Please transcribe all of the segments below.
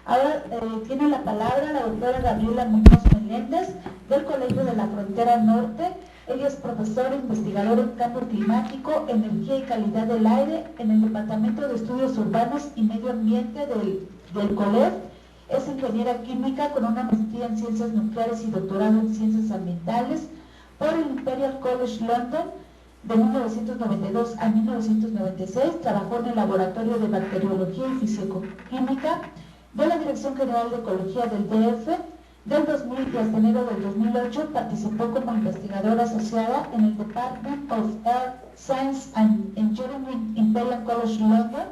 Ahora tiene la palabra la doctora Gabriela Muñoz Meléndez, del Colegio de la Frontera Norte. Ella es profesora investigadora en cambio climático, energía y calidad del aire en el Departamento de Estudios Urbanos y Medio Ambiente del COLEF. Es ingeniera química con una maestría en ciencias nucleares y doctorado en ciencias ambientales por el Imperial College London. De 1992 a 1996 trabajó en el Laboratorio de Bacteriología y Fisicoquímica de la Dirección General de Ecología del DF. Del 2000 y hasta enero del 2008 participó como investigadora asociada en el Department of Earth Science and Engineering Imperial College London.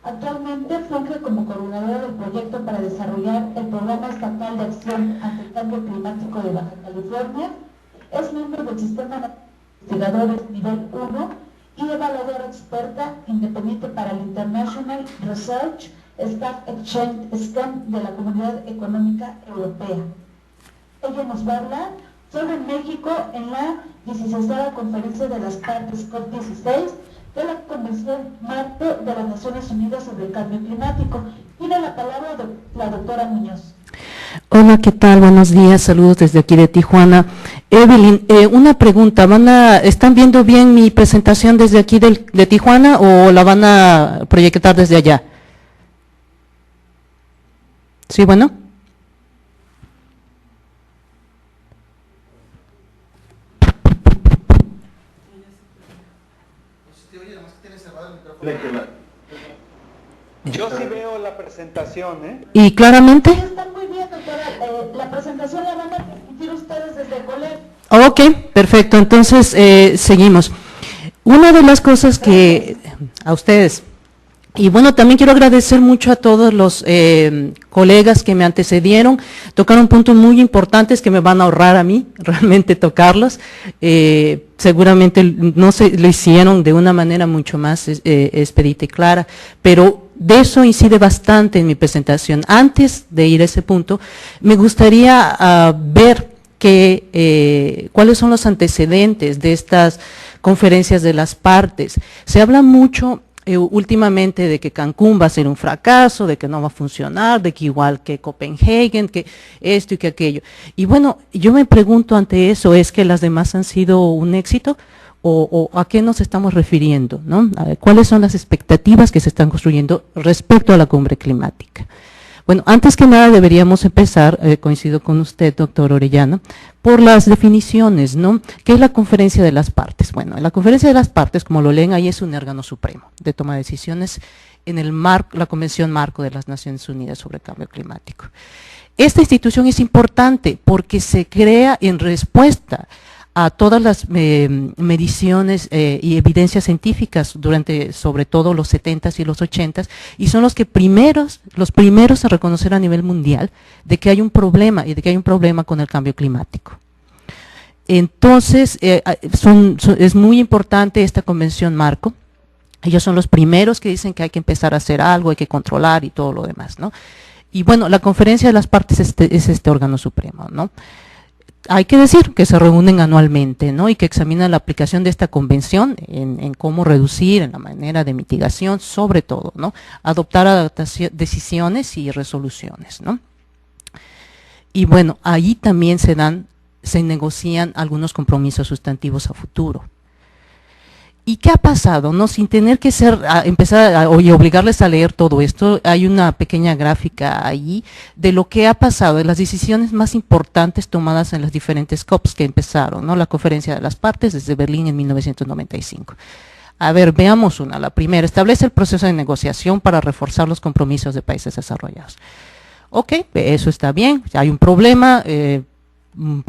Actualmente funge como coordinadora del proyecto para desarrollar el Programa Estatal de Acción ante el Cambio Climático de Baja California. Es miembro del Sistema de Investigadores Nivel 1 y evaluadora experta independiente para el International Research Staff Exchange SCAM de la Comunidad Económica Europea. Ella nos va a hablar sobre México en la 16ª Conferencia de las Partes COP16 de la Convención Marco de las Naciones Unidas sobre el Cambio Climático. Tiene la palabra la doctora Muñoz. Hola, ¿qué tal? Buenos días, saludos desde aquí de Tijuana. Evelyn, una pregunta, ¿están viendo bien mi presentación desde aquí de Tijuana o la van a proyectar desde allá? Sí, bueno. Yo sí veo la presentación, ¿eh? ¿Y claramente? Sí, está muy bien, doctora. La presentación la van a transmitir ustedes desde el colegio. Ok, perfecto. Entonces, seguimos. Una de las cosas que a ustedes, y bueno, también quiero agradecer mucho a todos los colegas que me antecedieron, tocaron puntos muy importantes que me van a ahorrar a mí, realmente tocarlos. Seguramente no se lo hicieron de una manera mucho más expedita y clara, pero de eso incide bastante en mi presentación. Antes de ir a ese punto, me gustaría ver cuáles son los antecedentes de estas conferencias de las partes. Se habla mucho últimamente de que Cancún va a ser un fracaso, de que no va a funcionar, de que igual que Copenhague, que esto y que aquello. Y bueno, yo me pregunto ante eso, ¿es que las demás han sido un éxito? ¿O a qué nos estamos refiriendo, ¿no? ¿Cuáles son las expectativas que se están construyendo respecto a la cumbre climática? Bueno, antes que nada deberíamos empezar, coincido con usted, doctor Orellana, por las definiciones, ¿no? ¿Qué es la conferencia de las partes? Bueno, la conferencia de las partes, como lo leen ahí, es un órgano supremo de toma de decisiones en la Convención Marco de las Naciones Unidas sobre el Cambio Climático. Esta institución es importante porque se crea en respuesta a todas las mediciones y evidencias científicas durante sobre todo los 70s y los 80s, y son los primeros a reconocer a nivel mundial de que hay un problema y de que hay un problema con el cambio climático. Entonces, es muy importante esta convención marco. Ellos son los primeros que dicen que hay que empezar a hacer algo, hay que controlar y todo lo demás, ¿no? Y bueno, la conferencia de las partes es este órgano supremo, ¿no? Hay que decir que se reúnen anualmente, ¿no? Y que examinan la aplicación de esta convención en cómo reducir, en la manera de mitigación, sobre todo, ¿no? Adoptar decisiones y resoluciones, ¿no? Y bueno, ahí también se negocian algunos compromisos sustantivos a futuro. ¿Y qué ha pasado? ¿No? Sin tener que y obligarles a leer todo esto, hay una pequeña gráfica ahí de lo que ha pasado, de las decisiones más importantes tomadas en las diferentes COPs que empezaron, ¿no? La conferencia de las partes desde Berlín en 1995. A ver, veamos una. La primera, establece el proceso de negociación para reforzar los compromisos de países desarrollados. Ok, eso está bien, hay un problema,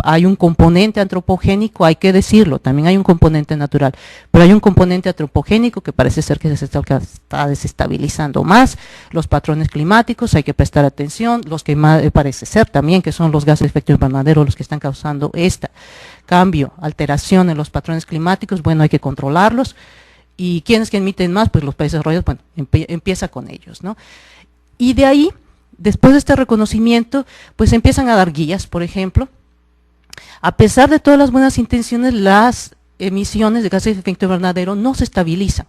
hay un componente antropogénico, hay que decirlo, también hay un componente natural, pero hay un componente antropogénico que parece ser que se está desestabilizando más los patrones climáticos, hay que prestar atención, los que más parece ser también que son los gases de efecto invernadero los que están causando este cambio, alteración en los patrones climáticos, bueno, hay que controlarlos. ¿Y quiénes que emiten más? Pues los países desarrollados, bueno, empieza con ellos, ¿no? Y de ahí, después de este reconocimiento, pues empiezan a dar guías, por ejemplo. A pesar de todas las buenas intenciones, las emisiones de gases de efecto invernadero no se estabilizan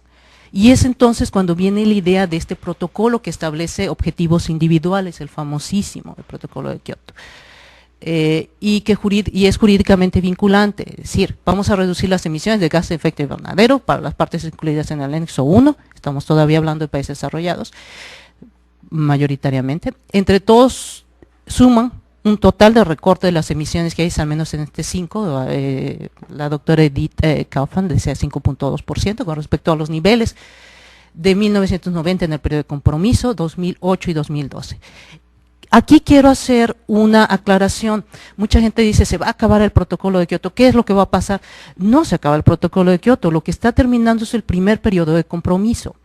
Y es entonces cuando viene la idea de este protocolo que establece objetivos individuales, el famosísimo el protocolo de Kioto. Y es jurídicamente vinculante, es decir, vamos a reducir las emisiones de gases de efecto invernadero para las partes incluidas en el anexo 1, estamos todavía hablando de países desarrollados, mayoritariamente, entre todos suman un total de recorte de las emisiones que hay, al menos en este 5, la doctora Edith Kaufman decía 5.2% con respecto a los niveles de 1990 en el periodo de compromiso, 2008 y 2012. Aquí quiero hacer una aclaración. Mucha gente dice, se va a acabar el protocolo de Kioto. ¿Qué es lo que va a pasar? No se acaba el protocolo de Kioto. Lo que está terminando es el primer periodo de compromiso.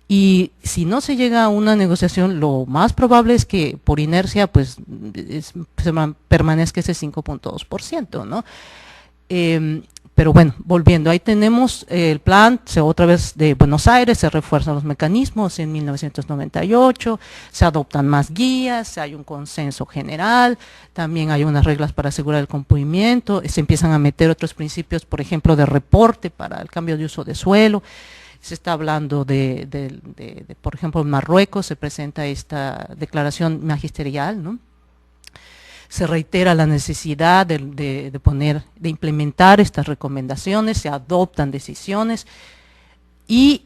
Y si no se llega a una negociación, lo más probable es que por inercia pues permanezca ese 5.2%, ¿no? Pero bueno, volviendo, ahí tenemos el plan, otra vez de Buenos Aires, se refuerzan los mecanismos en 1998, se adoptan más guías, hay un consenso general, también hay unas reglas para asegurar el cumplimiento, se empiezan a meter otros principios, por ejemplo, de reporte para el cambio de uso de suelo, se está hablando por ejemplo, en Marruecos se presenta esta declaración magisterial, ¿no? Se reitera la necesidad de implementar estas recomendaciones, se adoptan decisiones y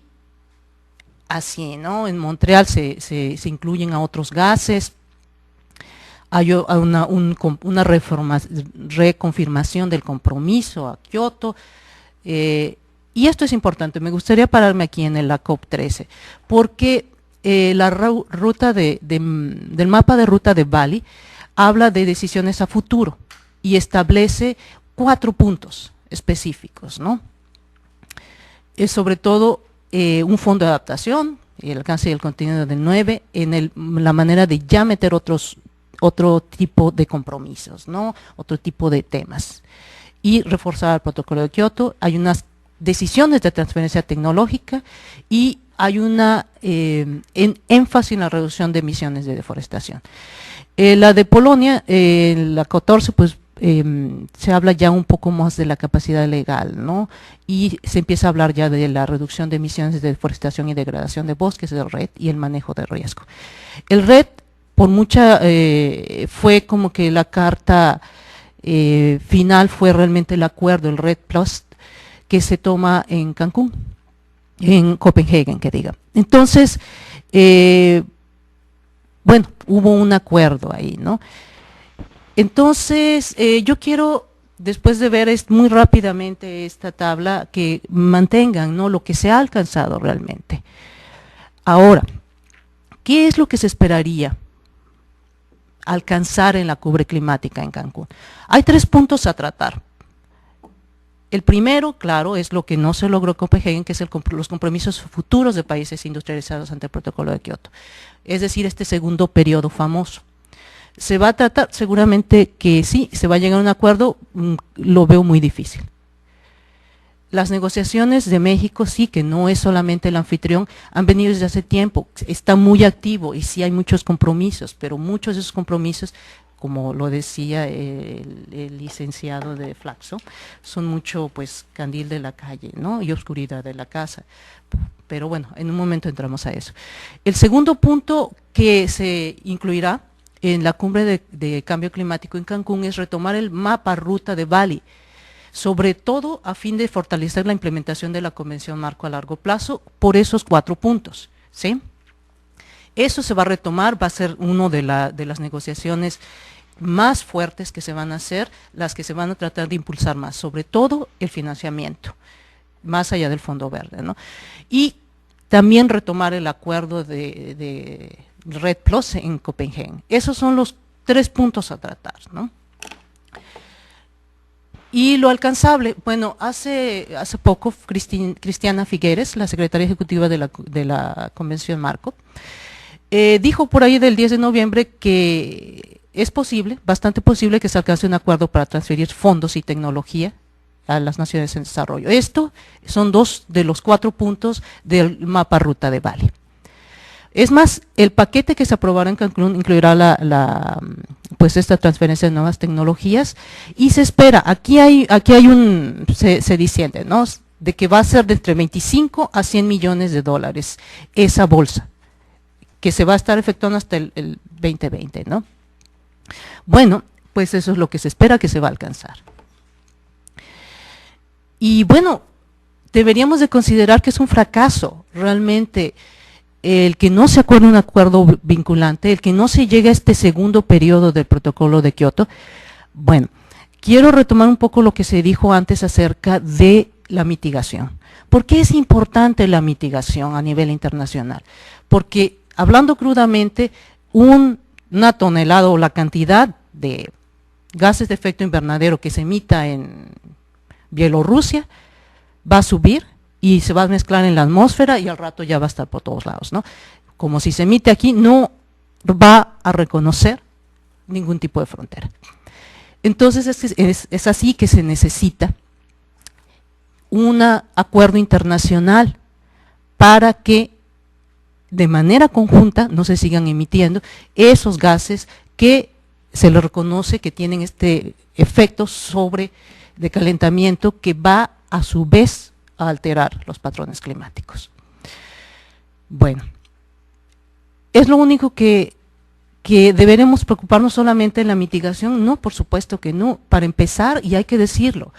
así, ¿no? En Montreal se incluyen a otros gases, hay una reconfirmación del compromiso a Kioto, y esto es importante, me gustaría pararme aquí en la COP13, porque la ruta del mapa de ruta de Bali habla de decisiones a futuro y establece 4 puntos específicos, ¿no? Es sobre todo un fondo de adaptación, el alcance y el contenido del 9, la manera de ya meter otro tipo de compromisos, ¿no? Otro tipo de temas. Y reforzar el protocolo de Kioto, hay unas decisiones de transferencia tecnológica y hay una énfasis en la reducción de emisiones de deforestación. La de Polonia, la 14, pues se habla ya un poco más de la capacidad legal, ¿no? Y se empieza a hablar ya de la reducción de emisiones de deforestación y degradación de bosques, del RED y el manejo de riesgo. El RED, por fue como que la carta final fue realmente el acuerdo, el RED Plus, que se toma en Cancún, en Copenhague, que diga. Entonces, bueno, hubo un acuerdo ahí, ¿no? Entonces, yo quiero, después de ver muy rápidamente esta tabla, que mantengan, ¿no?, lo que se ha alcanzado realmente. Ahora, ¿qué es lo que se esperaría alcanzar en la cumbre climática en Cancún? Hay 3 puntos a tratar. El primero, claro, es lo que no se logró en Copenhague, que es los compromisos futuros de países industrializados ante el protocolo de Kioto. Es decir, este segundo periodo famoso. Se va a tratar, seguramente que sí, se va a llegar a un acuerdo, lo veo muy difícil. Las negociaciones de México, sí, que no es solamente el anfitrión, han venido desde hace tiempo, está muy activo y sí hay muchos compromisos, pero muchos de esos compromisos, como lo decía el licenciado de Flaxo, son mucho pues candil de la calle, ¿no?, y oscuridad de la casa. Pero bueno, en un momento entramos a eso. El segundo punto que se incluirá en la cumbre de cambio climático en Cancún es retomar el mapa ruta de Bali, sobre todo a fin de fortalecer la implementación de la Convención Marco a largo plazo por esos 4 puntos, ¿sí? Eso se va a retomar, va a ser una de las negociaciones más fuertes que se van a hacer, las que se van a tratar de impulsar más, sobre todo el financiamiento, más allá del Fondo Verde, ¿no? Y también retomar el acuerdo de Red Plus en Copenhague. Esos son los 3 puntos a tratar, ¿no? Y lo alcanzable, bueno, hace poco Cristiana Figueres, la secretaria ejecutiva de la Convención Marco, dijo por ahí del 10 de noviembre que es posible, bastante posible, que se alcance un acuerdo para transferir fondos y tecnología a las naciones en desarrollo. Esto son 2 de los 4 puntos del mapa ruta de Bali. Es más, el paquete que se aprobará en Cancún incluirá pues esta transferencia de nuevas tecnologías y se espera, aquí hay se disiente, ¿no? de que va a ser de entre 25 a 100 millones de dólares esa bolsa, que se va a estar efectuando hasta el 2020, ¿no? Bueno, pues eso es lo que se espera que se va a alcanzar. Y bueno, deberíamos de considerar que es un fracaso realmente el que no se acuerde un acuerdo vinculante, el que no se llegue a este segundo periodo del protocolo de Kioto. Bueno, quiero retomar un poco lo que se dijo antes acerca de la mitigación. ¿Por qué es importante la mitigación a nivel internacional? Porque, hablando crudamente, una tonelada o la cantidad de gases de efecto invernadero que se emita en Bielorrusia va a subir y se va a mezclar en la atmósfera y al rato ya va a estar por todos lados, ¿no? Como si se emite aquí, no va a reconocer ningún tipo de frontera. Entonces es así que se necesita un acuerdo internacional para que de manera conjunta no se sigan emitiendo esos gases que se les reconoce que tienen este efecto de calentamiento que va a su vez a alterar los patrones climáticos. Bueno, es lo único que deberemos preocuparnos solamente en la mitigación. No, por supuesto que no. Para empezar, y hay que decirlo,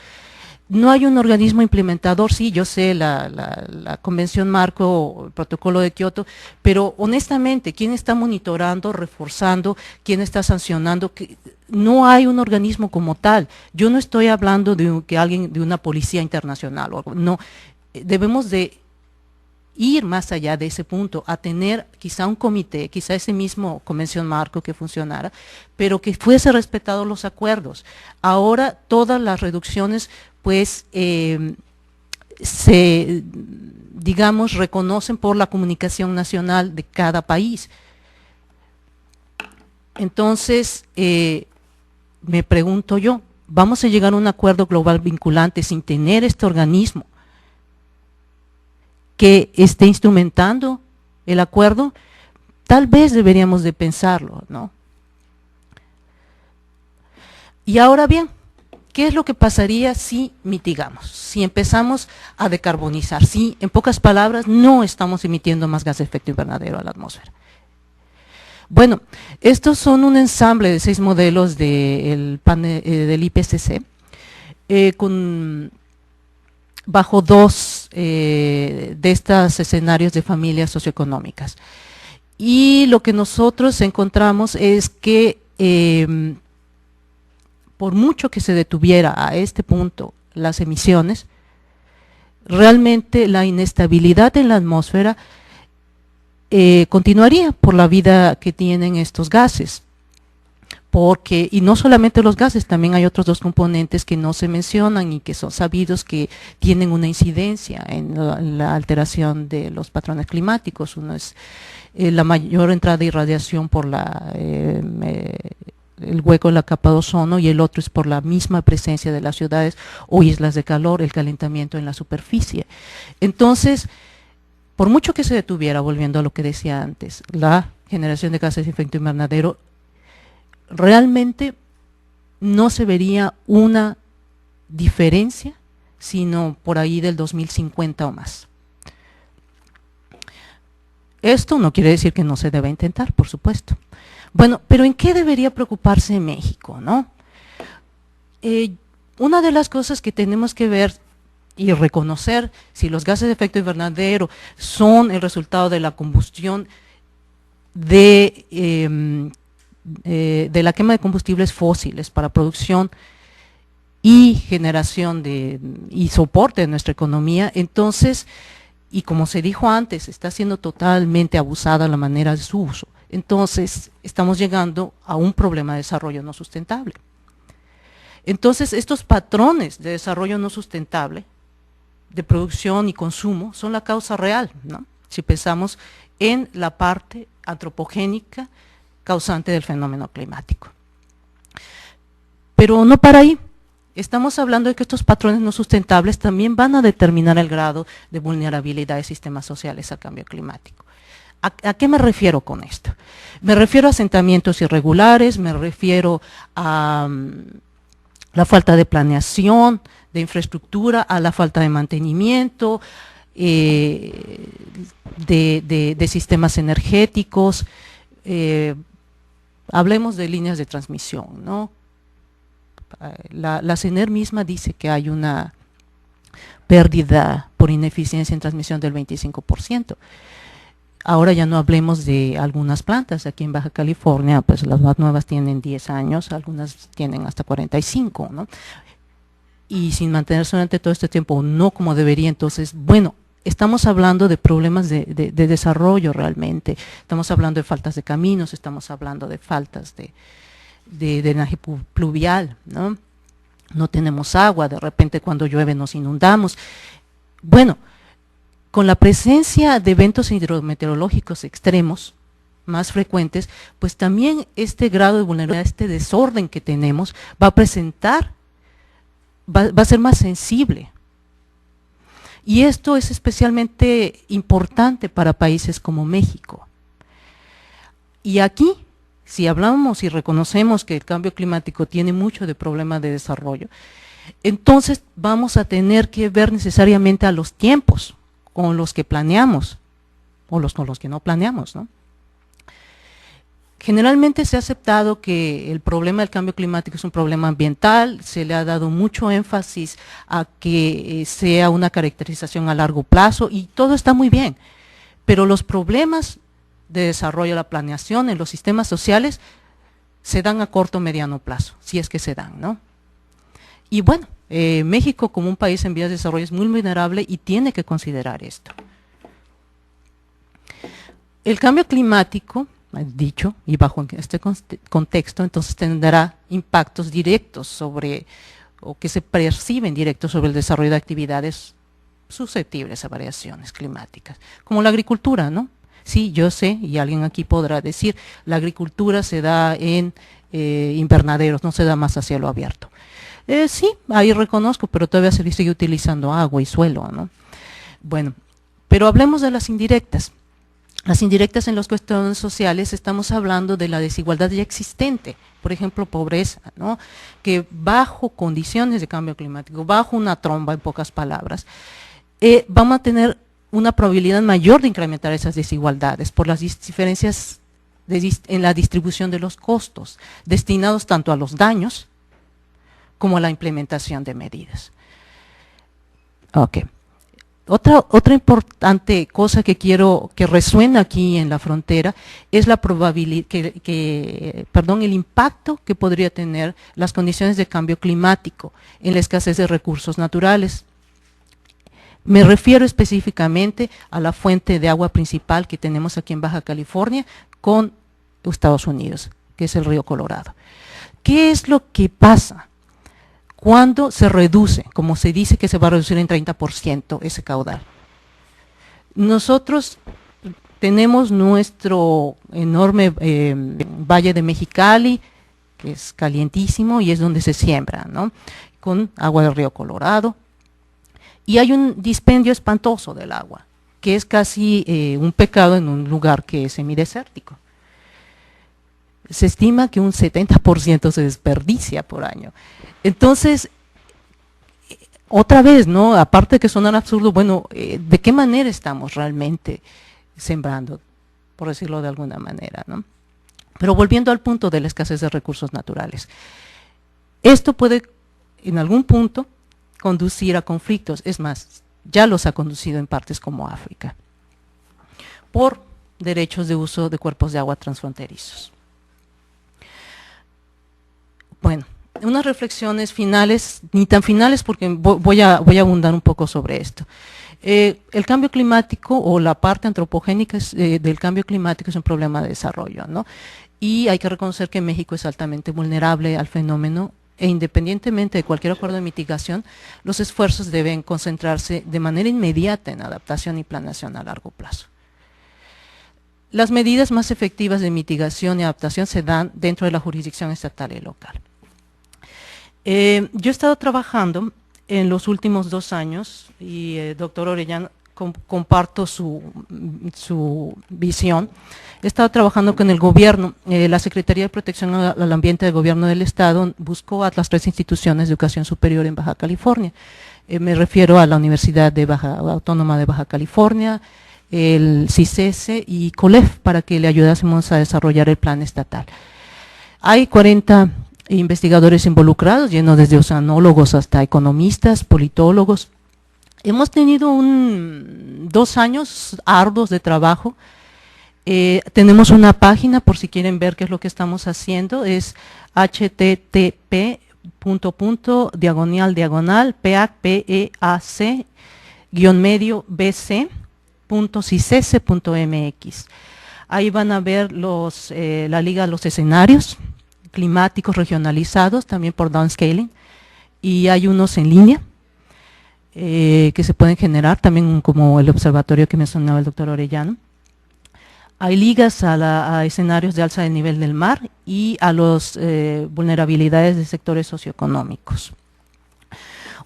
no hay un organismo implementador. Sí, yo sé, la Convención Marco, el Protocolo de Kioto, pero honestamente, ¿quién está monitorando, reforzando, quién está sancionando? No hay un organismo como tal. Yo no estoy hablando de una policía internacional o algo, no. Debemos de ir más allá de ese punto, a tener quizá un comité, quizá ese mismo Convención Marco que funcionara, pero que fuese respetados los acuerdos. Ahora todas las reducciones pues se, digamos, reconocen por la comunicación nacional de cada país. Entonces, me pregunto yo, ¿vamos a llegar a un acuerdo global vinculante sin tener este organismo que esté instrumentando el acuerdo? Tal vez deberíamos de pensarlo, ¿no? Y ahora bien, ¿qué es lo que pasaría si mitigamos? Si empezamos a decarbonizar, si en pocas palabras no estamos emitiendo más gas de efecto invernadero a la atmósfera. Bueno, estos son un ensamble de 6 modelos del IPCC, bajo 2 de estos escenarios de familias socioeconómicas. Y lo que nosotros encontramos es que por mucho que se detuviera a este punto las emisiones, realmente la inestabilidad en la atmósfera continuaría por la vida que tienen estos gases. Y no solamente los gases, también hay otros 2 componentes que no se mencionan y que son sabidos que tienen una incidencia en la alteración de los patrones climáticos. Uno es la mayor entrada de irradiación por el hueco en la capa de ozono, y el otro es por la misma presencia de las ciudades o islas de calor, el calentamiento en la superficie. Entonces, por mucho que se detuviera, volviendo a lo que decía antes, la generación de gases de efecto invernadero, realmente no se vería una diferencia, sino por ahí del 2050 o más. Esto no quiere decir que no se deba intentar, por supuesto. Bueno, pero ¿en qué debería preocuparse México, no? Una de las cosas que tenemos que ver y reconocer si los gases de efecto invernadero son el resultado de la combustión de la quema de combustibles fósiles para producción y generación y soporte de nuestra economía. Entonces, y como se dijo antes, está siendo totalmente abusada la manera de su uso. Entonces, estamos llegando a un problema de desarrollo no sustentable. Entonces, estos patrones de desarrollo no sustentable, de producción y consumo, son la causa real, ¿no? Si pensamos en la parte antropogénica causante del fenómeno climático. Pero no para ahí. Estamos hablando de que estos patrones no sustentables también van a determinar el grado de vulnerabilidad de sistemas sociales al cambio climático. ¿A qué me refiero con esto? Me refiero a asentamientos irregulares, me refiero a la falta de planeación, de infraestructura, a la falta de mantenimiento, de sistemas energéticos. Hablemos de líneas de transmisión, ¿no? La CENER misma dice que hay una pérdida por ineficiencia en transmisión del 25%. Ahora ya no hablemos de algunas plantas. Aquí en Baja California, pues las más nuevas tienen 10 años, algunas tienen hasta 45, ¿no? Y sin mantenerse durante todo este tiempo, no como debería. Entonces, bueno, estamos hablando de problemas de desarrollo realmente. Estamos hablando de faltas de caminos, estamos hablando de faltas de drenaje pluvial, ¿no? No tenemos agua, de repente cuando llueve nos inundamos. Bueno, con la presencia de eventos hidrometeorológicos extremos más frecuentes, pues también este grado de vulnerabilidad, este desorden que tenemos, va a presentar, va a ser más sensible. Y esto es especialmente importante para países como México. Y aquí, si hablamos y reconocemos que el cambio climático tiene mucho de problema de desarrollo, entonces vamos a tener que ver necesariamente a los tiempos con los que planeamos, o con los que no planeamos, ¿no? Generalmente se ha aceptado que el problema del cambio climático es un problema ambiental, se le ha dado mucho énfasis a que sea una caracterización a largo plazo, y todo está muy bien, pero los problemas de desarrollo, la planeación en los sistemas sociales se dan a corto o mediano plazo, si es que se dan, ¿no? Y bueno, México como un país en vías de desarrollo es muy vulnerable y tiene que considerar esto. El cambio climático, dicho, y bajo este contexto, entonces tendrá impactos directos sobre, o que se perciben directos sobre el desarrollo de actividades susceptibles a variaciones climáticas, como la agricultura, ¿no? Sí, yo sé, y alguien aquí podrá decir, la agricultura se da en invernaderos, no se da más a cielo abierto. Sí, ahí reconozco, pero todavía se sigue utilizando agua y suelo, ¿no? Bueno, pero hablemos de las indirectas. Las indirectas en las cuestiones sociales, estamos hablando de la desigualdad ya existente, por ejemplo, pobreza, ¿no? Que bajo condiciones de cambio climático, bajo una tromba, en pocas palabras, vamos a tener una probabilidad mayor de incrementar esas desigualdades por las diferencias en la distribución de los costos, destinados tanto a los daños como a la implementación de medidas. Ok. Otra importante cosa que quiero que resuena aquí en la frontera es la probabilidad el impacto que podría tener las condiciones de cambio climático en la escasez de recursos naturales. Me refiero específicamente a la fuente de agua principal que tenemos aquí en Baja California con Estados Unidos, que es el río Colorado. ¿Qué es lo que pasa cuando se reduce, como se dice que se va a reducir en 30% ese caudal? Nosotros tenemos nuestro enorme Valle de Mexicali, que es calientísimo y es donde se siembra, ¿no? Con agua del río Colorado. Y hay un dispendio espantoso del agua, que es casi un pecado en un lugar que es semidesértico. Se estima que un 70% se desperdicia por año. Entonces, otra vez, ¿no? Aparte de que suena absurdo, bueno, ¿de qué manera estamos realmente sembrando, por decirlo de alguna manera, ¿no? Pero volviendo al punto de la escasez de recursos naturales. Esto puede, en algún punto, conducir a conflictos. Es más, ya los ha conducido en partes como África, por derechos de uso de cuerpos de agua transfronterizos. Bueno, unas reflexiones finales, ni tan finales porque voy a abundar un poco sobre esto. El cambio climático o la parte antropogénica del cambio climático es un problema de desarrollo, ¿no? Y hay que reconocer que México es altamente vulnerable al fenómeno e independientemente de cualquier acuerdo de mitigación, los esfuerzos deben concentrarse de manera inmediata en adaptación y planeación a largo plazo. Las medidas más efectivas de mitigación y adaptación se dan dentro de la jurisdicción estatal y local. Yo he estado trabajando en los últimos 2 años, y doctor Orellana comparto su visión. He estado trabajando con el gobierno. La Secretaría de Protección al Ambiente del Gobierno del Estado buscó a las 3 instituciones de educación superior en Baja California. Me refiero a la Universidad Autónoma de Baja California, el CICESE y COLEF, para que le ayudásemos a desarrollar el plan estatal. Hay 40 investigadores involucrados, llenos desde oceanólogos hasta economistas, politólogos. Hemos tenido 2 años arduos de trabajo. Tenemos una página por si quieren ver qué es lo que estamos haciendo, es http://peac-bc.cicese.mx. Ahí van a ver la liga de los escenarios climáticos regionalizados, también por downscaling, y hay unos en línea que se pueden generar, también como el observatorio que mencionaba el doctor Orellano. Hay ligas a escenarios de alza del nivel del mar y a las vulnerabilidades de sectores socioeconómicos.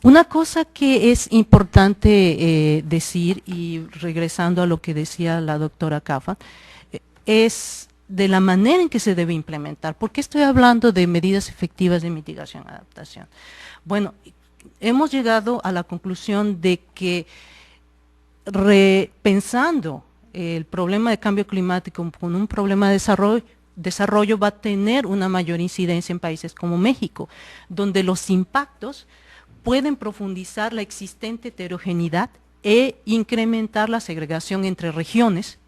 Una cosa que es importante decir, y regresando a lo que decía la doctora Cafa, es de la manera en que se debe implementar. ¿Por qué estoy hablando de medidas efectivas de mitigación y adaptación? Bueno, hemos llegado a la conclusión de que repensando el problema de cambio climático con un problema de desarrollo va a tener una mayor incidencia en países como México, donde los impactos pueden profundizar la existente heterogeneidad e incrementar la segregación entre regiones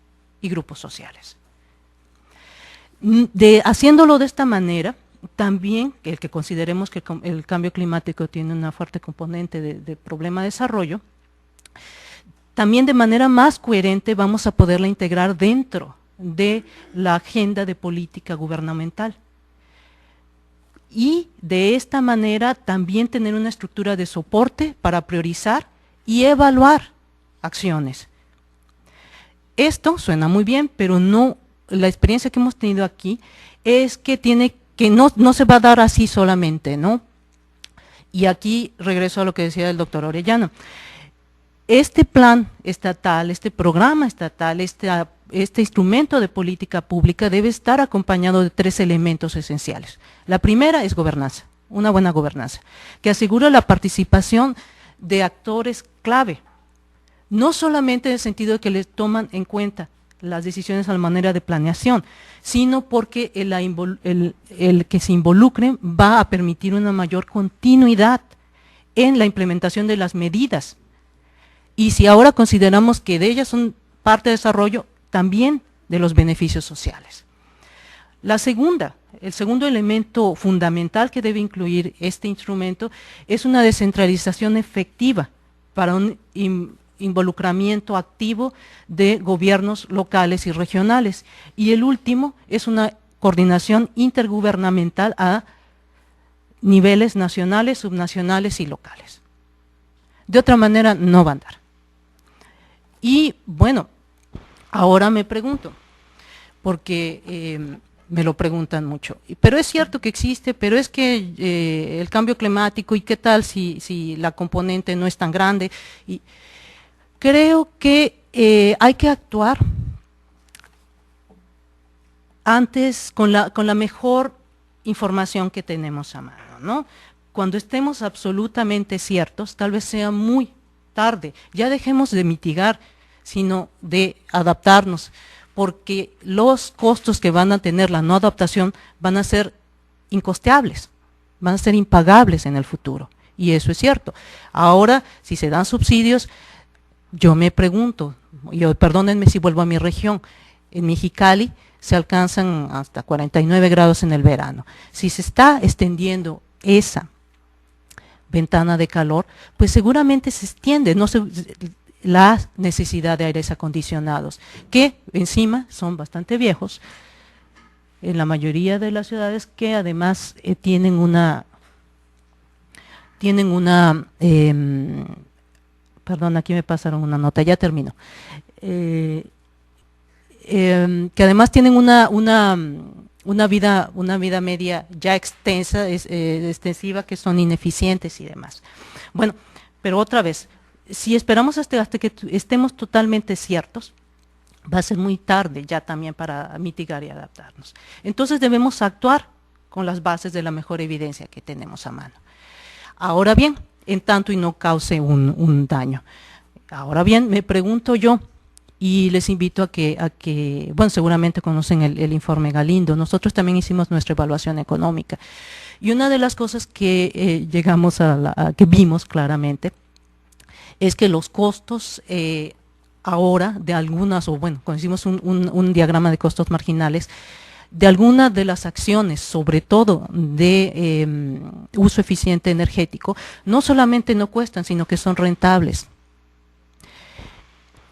y grupos sociales. Haciéndolo de esta manera, también el que consideremos que el cambio climático tiene una fuerte componente de problema de desarrollo, también de manera más coherente vamos a poderla integrar dentro de la agenda de política gubernamental. Y de esta manera también tener una estructura de soporte para priorizar y evaluar acciones. Esto suena muy bien, pero no, la experiencia que hemos tenido aquí es que no se va a dar así solamente, ¿no? Y aquí regreso a lo que decía el doctor Orellano. Este plan estatal, este programa estatal, este instrumento de política pública debe estar acompañado de 3 elementos esenciales. La primera es gobernanza, una buena gobernanza, que asegure la participación de actores clave, no solamente en el sentido de que les toman en cuenta las decisiones a la manera de planeación, sino porque el que se involucren va a permitir una mayor continuidad en la implementación de las medidas. Y si ahora consideramos que de ellas son parte de desarrollo, también de los beneficios sociales. El segundo elemento fundamental que debe incluir este instrumento es una descentralización efectiva para un involucramiento activo de gobiernos locales y regionales. Y el último es una coordinación intergubernamental a niveles nacionales, subnacionales y locales. De otra manera no va a andar. Y bueno, ahora me pregunto, porque me lo preguntan mucho, pero es cierto que existe, pero es que el cambio climático, ¿y qué tal si la componente no es tan grande? Y creo que hay que actuar antes con la mejor información que tenemos a mano, ¿no? Cuando estemos absolutamente ciertos, tal vez sea muy tarde, ya dejemos de mitigar, sino de adaptarnos, porque los costos que van a tener la no adaptación van a ser incosteables, van a ser impagables en el futuro, y eso es cierto. Ahora, si se dan subsidios, yo me pregunto, perdónenme si vuelvo a mi región, en Mexicali se alcanzan hasta 49 grados en el verano. Si se está extendiendo esa ventana de calor, pues seguramente se extiende la necesidad de aires acondicionados, que encima son bastante viejos, en la mayoría de las ciudades, que además tienen una, perdón, aquí me pasaron una nota, ya termino, que además tienen una vida media ya extensiva, que son ineficientes y demás. Bueno, pero otra vez, si esperamos hasta que estemos totalmente ciertos, va a ser muy tarde ya también para mitigar y adaptarnos. Entonces debemos actuar con las bases de la mejor evidencia que tenemos a mano. Ahora bien, en tanto y no cause un daño. Ahora bien, me pregunto yo, y les invito a que bueno, seguramente conocen el informe Galindo, nosotros también hicimos nuestra evaluación económica, y una de las cosas que que vimos claramente, es que los costos ahora de algunas, o bueno, cuando hicimos un diagrama de costos marginales, de algunas de las acciones, sobre todo de uso eficiente energético, no solamente no cuestan, sino que son rentables.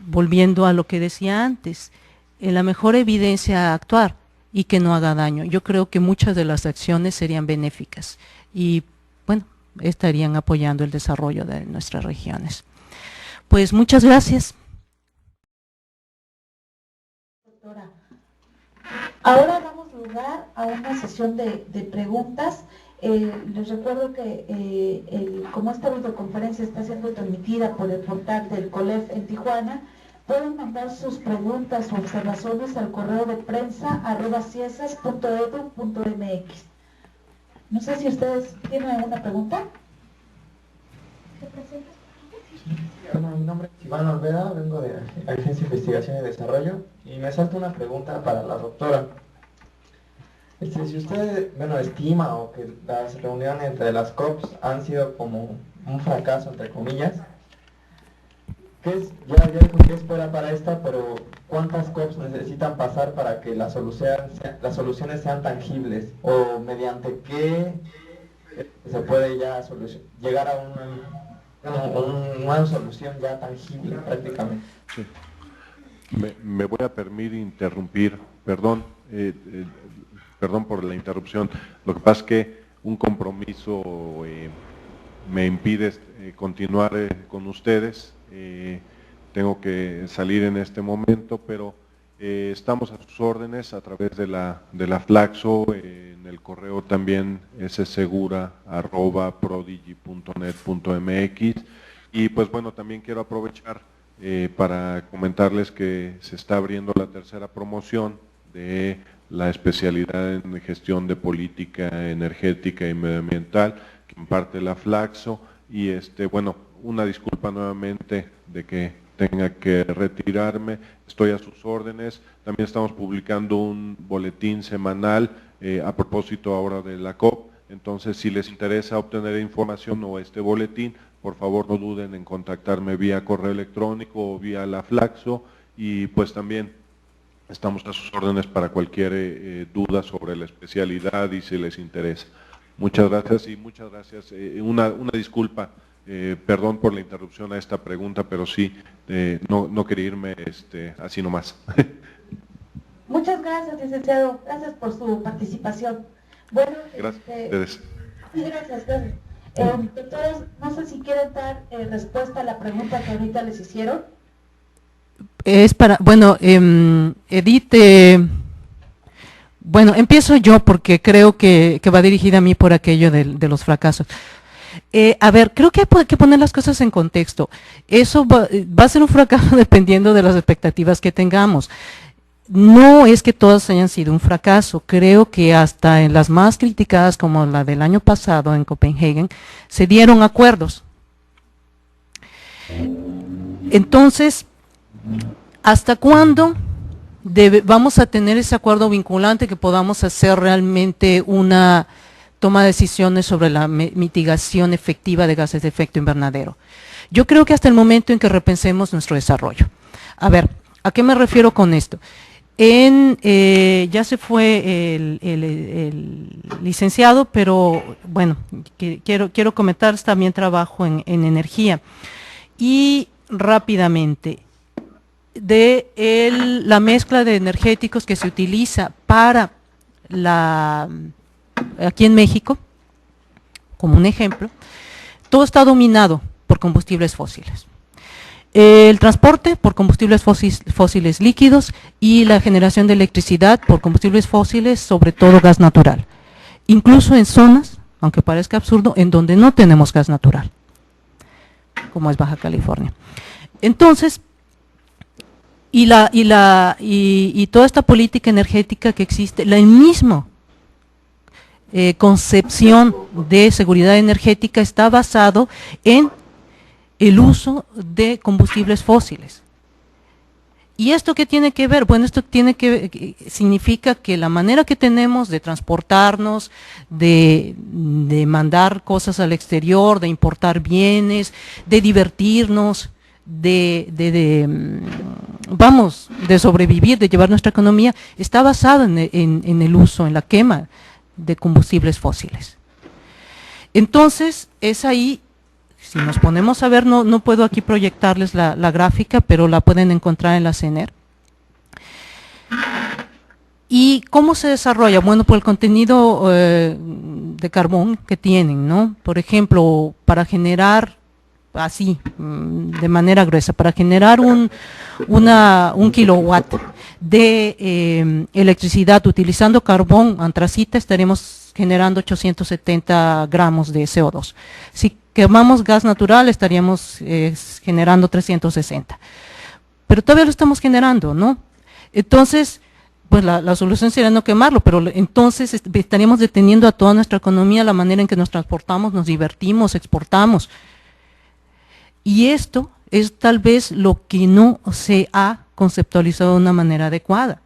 Volviendo a lo que decía antes, en la mejor evidencia actuar y que no haga daño. Yo creo que muchas de las acciones serían benéficas y, bueno, estarían apoyando el desarrollo de nuestras regiones. Pues muchas gracias. Doctora, ahora damos lugar a una sesión de preguntas. Les recuerdo que como esta videoconferencia está siendo transmitida por el portal del COLEF en Tijuana, pueden mandar sus preguntas o observaciones al correo de prensa @ciesas.edu.mx. No sé si ustedes tienen alguna pregunta. ¿Se presenta? Bueno, mi nombre es Iván Olvera, vengo de Agencia de Investigación y Desarrollo y me salta una pregunta para la doctora. Si usted, bueno, estima o que las reuniones de las COPs han sido como un fracaso, entre comillas, ya dijo que espera para esta, pero ¿cuántas COPs necesitan pasar para que las soluciones sean tangibles? ¿O mediante qué se puede ya llegar a una solución ya tangible prácticamente? Sí. Me voy a permitir interrumpir, perdón por la interrupción. Lo que pasa es que un compromiso me impide continuar con ustedes. Tengo que salir en este momento, pero estamos a sus órdenes a través de la Flaxo, en el correo también ssegura@prodigy.net.mx, y pues bueno, también quiero aprovechar para comentarles que se está abriendo la tercera promoción de la especialidad en gestión de política energética y medioambiental que imparte la Flaxo, y bueno, una disculpa nuevamente de que tenga que retirarme, estoy a sus órdenes. También estamos publicando un boletín semanal a propósito ahora de la COP, entonces si les interesa obtener información o este boletín, por favor no duden en contactarme vía correo electrónico o vía la Flaxo, y pues también estamos a sus órdenes para cualquier duda sobre la especialidad y si les interesa. Muchas gracias y muchas gracias. Una disculpa, perdón por la interrupción a esta pregunta, pero sí, no quería irme así nomás. Muchas gracias, licenciado. Gracias por su participación. Bueno, Gracias. Sí, gracias. Doctores, no sé si quieren dar respuesta a la pregunta que ahorita les hicieron. Es para, bueno, Edith, bueno, empiezo yo porque creo que va dirigida a mí por aquello de los fracasos. A ver, creo que hay que poner las cosas en contexto. Eso va a ser un fracaso dependiendo de las expectativas que tengamos. No es que todas hayan sido un fracaso, creo que hasta en las más criticadas, como la del año pasado en Copenhague, se dieron acuerdos. Entonces, ¿hasta cuándo vamos a tener ese acuerdo vinculante que podamos hacer realmente una toma de decisiones sobre la mitigación efectiva de gases de efecto invernadero? Yo creo que hasta el momento en que repensemos nuestro desarrollo. A ver, ¿a qué me refiero con esto? Ya se fue el licenciado, pero bueno, quiero comentar, también trabajo en energía. Y rápidamente, la mezcla de energéticos que se utiliza para aquí en México, como un ejemplo, todo está dominado por combustibles fósiles. El transporte por combustibles fósiles líquidos y la generación de electricidad por combustibles fósiles, sobre todo gas natural. Incluso en zonas, aunque parezca absurdo, en donde no tenemos gas natural. como es Baja California. Entonces, y toda esta política energética que existe, la misma concepción de seguridad energética está basado en el uso de combustibles fósiles. ¿Y esto qué tiene que ver? Bueno, esto significa que la manera que tenemos de transportarnos, de mandar cosas al exterior, de importar bienes, de divertirnos, de sobrevivir, de llevar nuestra economía, está basado en el uso, en la quema de combustibles fósiles. Entonces, es ahí. Si nos ponemos a ver, no puedo aquí proyectarles la gráfica, pero la pueden encontrar en la CENER. ¿Y cómo se desarrolla? Bueno, por el contenido de carbón que tienen, ¿no? Por ejemplo, para generar, así, de manera gruesa, para generar un kilowatt de electricidad utilizando carbón antracita, estaremos generando 870 gramos de CO2. Si quemamos gas natural, estaríamos generando 360. Pero todavía lo estamos generando, ¿no? Entonces, pues la solución sería no quemarlo, pero entonces estaríamos deteniendo a toda nuestra economía, la manera en que nos transportamos, nos divertimos, exportamos. Y esto es tal vez lo que no se ha conceptualizado de una manera adecuada.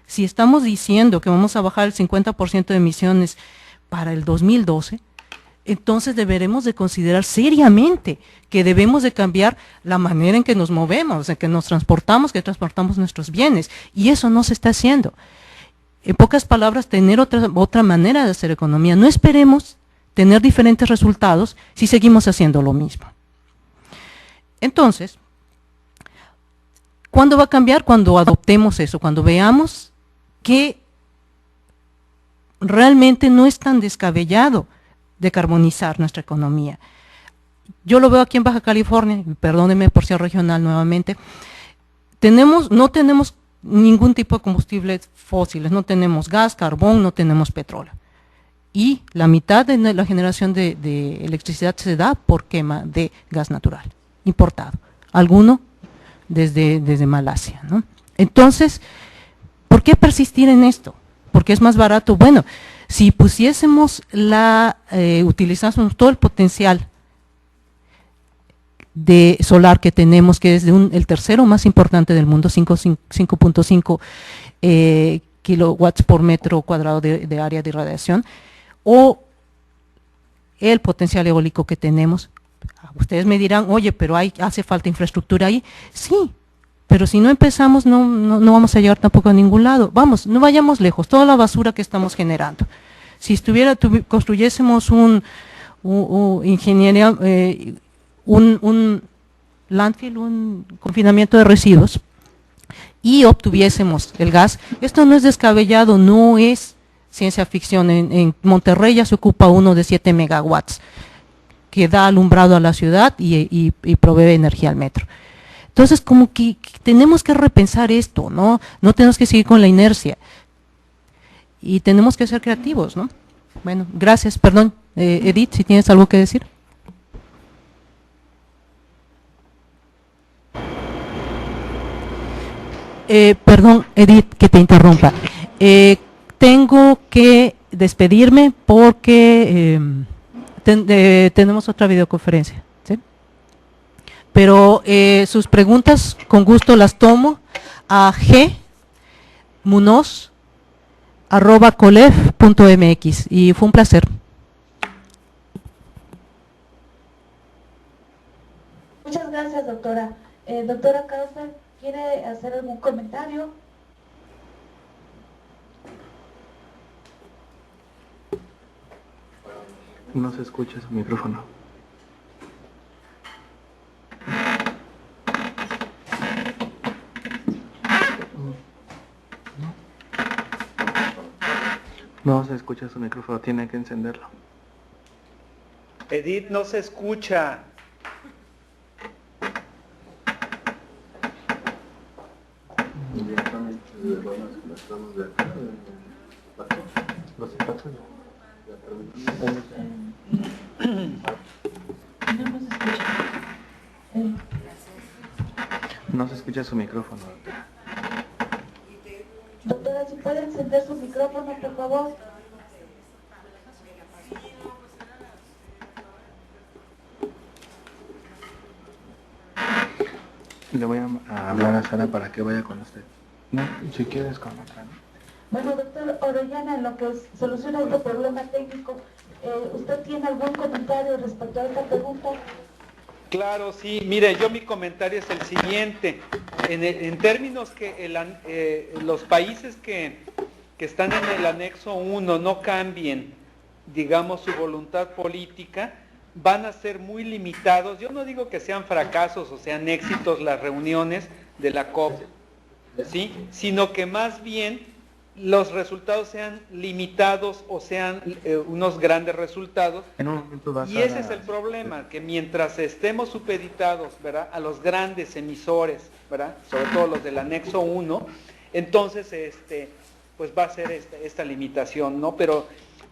Si estamos diciendo que vamos a bajar el 50% de emisiones para el 2012, entonces deberemos de considerar seriamente que debemos de cambiar la manera en que nos movemos, en que nos transportamos, que transportamos nuestros bienes, y eso no se está haciendo. En pocas palabras, tener otra manera de hacer economía. No esperemos tener diferentes resultados si seguimos haciendo lo mismo. Entonces, ¿cuándo va a cambiar? Cuando adoptemos eso, cuando veamos que realmente no es tan descabellado decarbonizar nuestra economía. Yo lo veo aquí en Baja California, perdónenme por ser regional nuevamente, no tenemos ningún tipo de combustibles fósiles, no tenemos gas, carbón, no tenemos petróleo. Y la mitad de la generación de electricidad se da por quema de gas natural, importado, alguno desde Malasia, ¿no? Entonces, ¿por qué persistir en esto? Porque es más barato. Bueno, si pusiésemos utilizásemos todo el potencial de solar que tenemos, que es el tercero más importante del mundo, 5.5 kilowatts por metro cuadrado de área de irradiación, o el potencial eólico que tenemos, ustedes me dirán, oye, pero hace falta infraestructura ahí. Sí, pero si no empezamos no vamos a llegar tampoco a ningún lado. Vamos, no vayamos lejos, toda la basura que estamos generando. Si construyésemos un landfill, un confinamiento de residuos, y obtuviésemos el gas, esto no es descabellado, no es ciencia ficción. En Monterrey ya se ocupa uno de 7 megawatts, que da alumbrado a la ciudad y provee energía al metro. Entonces, como que tenemos que repensar esto, ¿no? No tenemos que seguir con la inercia. Y tenemos que ser creativos, ¿no? Bueno, gracias. Perdón, Edith, si tienes algo que decir. Perdón, Edith, que te interrumpa. Tengo que despedirme porque tenemos otra videoconferencia, ¿sí? Pero sus preguntas con gusto las tomo a gmunoz@colef.mx, y fue un placer. Muchas gracias, doctora. Doctora Kaufman, ¿quiere hacer algún comentario? No se escucha su micrófono. No se escucha su micrófono, tiene que encenderlo. Edith, no se escucha. No nos escucha. Eh, No se escucha su micrófono, doctora. Doctora, si puede encender su micrófono, por favor. Le voy a hablar a Sara para que vaya con usted. No, si quieres con otra, ¿no? Bueno, doctor Orellana, en lo que soluciona este problema técnico, ¿usted tiene algún comentario respecto a esta pregunta? Claro, sí. Mire, yo mi comentario es el siguiente. En términos que los países que están en el anexo 1 no cambien, digamos, su voluntad política, van a ser muy limitados. Yo no digo que sean fracasos o sean éxitos las reuniones de la COP, ¿sí? Sino que más bien los resultados sean limitados o sean unos grandes resultados. En un momento va a Y ese es el problema, que mientras estemos supeditados, ¿verdad?, a los grandes emisores, ¿verdad?, sobre todo los del anexo 1, entonces pues va a ser esta limitación, ¿no? Pero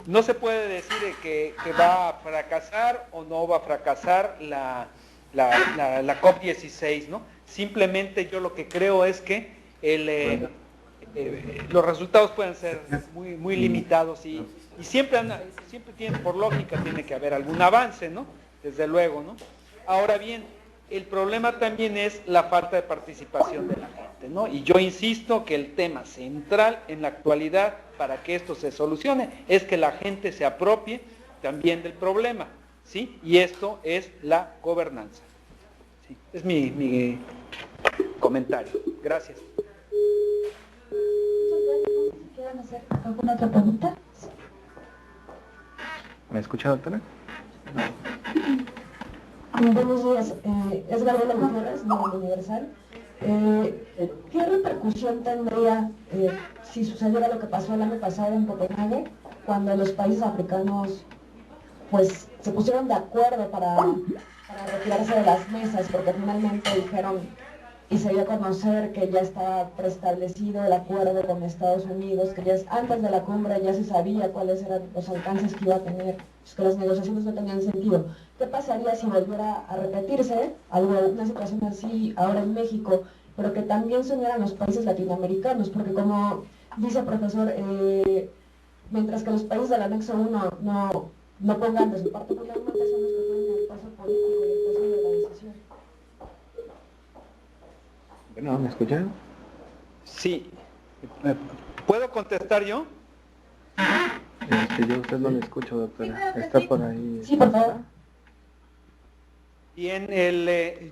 no se puede decir que va a fracasar o no va a fracasar la COP16, ¿no? Simplemente yo lo que creo es que los resultados pueden ser muy limitados y siempre tiene, por lógica, tiene que haber algún avance, ¿no? Desde luego, ¿no? Ahora bien, el problema también es la falta de participación de la gente, ¿no? Y yo insisto que el tema central en la actualidad para que esto se solucione es que la gente se apropie también del problema, ¿sí? Y esto es la gobernanza. ¿Sí? Es mi comentario. Gracias. ¿Quieren hacer alguna otra pregunta? ¿Me escucha, doctora? Buenos días, es Gabriela Gutiérrez, de Mundo Universal. ¿Qué repercusión tendría si sucediera lo que pasó el año pasado en Copenhague, cuando los países africanos pues se pusieron de acuerdo para retirarse de las mesas, porque finalmente dijeron y se dio a conocer que ya estaba preestablecido el acuerdo con Estados Unidos, que antes de la cumbre ya se sabía cuáles eran los alcances que iba a tener, pues que las negociaciones no tenían sentido? ¿Qué pasaría si volviera a repetirse una situación así ahora en México, pero que también se unieran los países latinoamericanos? Porque como dice el profesor, mientras que los países del anexo 1 no pongan de su parte, particularmente son los que ponen el peso político y el peso de la decisión. Bueno, ¿me escuchan? Sí. ¿Puedo contestar yo? Yo a usted no le escucho, doctora. Sí, claro que Está sí. por ahí. Sí, por favor. Bien,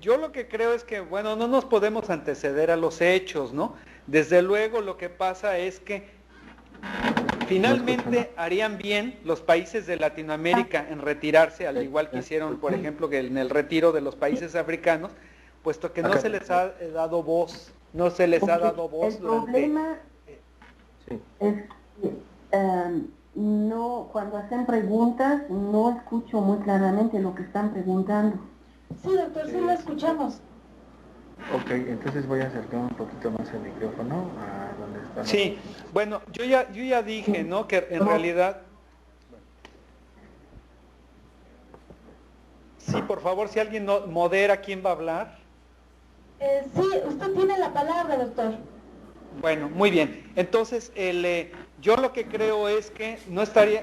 yo lo que creo es que, bueno, no nos podemos anteceder a los hechos, ¿no? Desde luego lo que pasa es que finalmente harían bien los países de Latinoamérica en retirarse, al igual que hicieron, por ejemplo, que en el retiro de los países africanos, puesto que no se les ha dado voz, no se les ha dado voz El durante... problema Sí. es que no, cuando hacen preguntas no escucho muy claramente lo que están preguntando. Sí, doctor, sí lo escuchamos. Ok, entonces voy a acercar un poquito más el micrófono a donde está. Sí, bueno, yo ya dije, ¿no?, que en realidad... Sí, por favor, si alguien modera quién va a hablar. Sí, usted tiene la palabra, doctor. Bueno, muy bien. Entonces, yo lo que creo es que no estaría,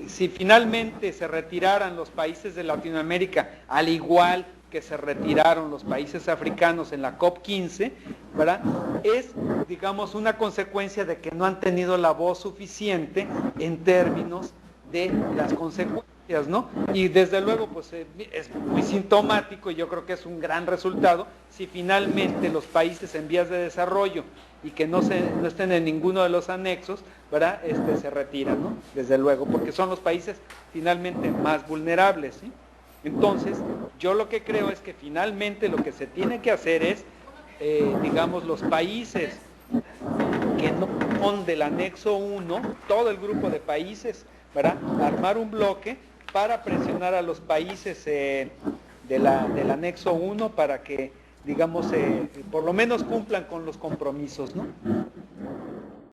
si finalmente se retiraran los países de Latinoamérica, al igual que se retiraron los países africanos en la COP15, ¿verdad?, es, digamos, una consecuencia de que no han tenido la voz suficiente en términos de las consecuencias, ¿no? Y desde luego, pues es muy sintomático, y yo creo que es un gran resultado si finalmente los países en vías de desarrollo y que no estén en ninguno de los anexos, ¿verdad?, se retiran, ¿no? Desde luego, porque son los países finalmente más vulnerables, ¿sí? Entonces, yo lo que creo es que finalmente lo que se tiene que hacer es, digamos, los países que no son del anexo 1, todo el grupo de países, ¿verdad?, armar un bloque para presionar a los países del anexo 1 para que, digamos, por lo menos cumplan con los compromisos, ¿no?